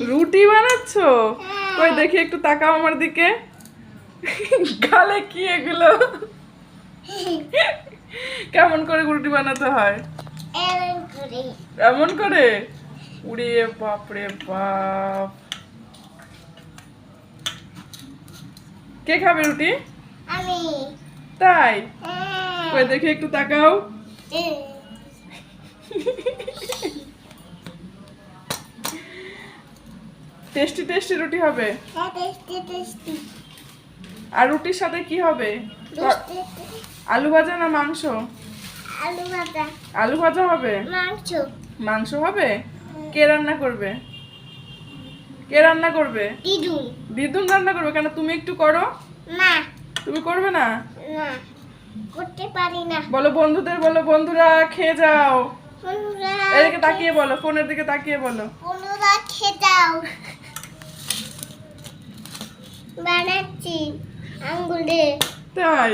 রুটি বানাচ্ছো? কই দেখি একটু তাকাও আমার দিকে। গালে কি এগুলো? কেমন করে রুটি বানাতে হয়? এমন করে? উড়ে বাপ রে বাপ। কে খাবে রুটি? আমি। তাই? কই দেখি একটু তাকাও। টেস্টি টেস্টি রুটি হবে। আর রুটির সাথে কি হবে? আলু ভাজা না মাংস? আলু ভাজা। আলু ভাজা হবে? মাংস। মাংস হবে? কে রান্না করবে? কে রান্না করবে? দিদুন। দিদুন রান্না করবে। কেন, তুমি একটু করো। না। তুমি করবে না? না, করতে পারি না। বলো বন্ধুদের, বলো বন্ধুরা খেয়ে যাও। বন্ধুরা এদিকে তাকিয়ে বলো, ফোনের দিকে তাকিয়ে বলো। বন্ধুরা খেয়ে যাও। বানাচ্ছি আঙ্গুলে। তাই?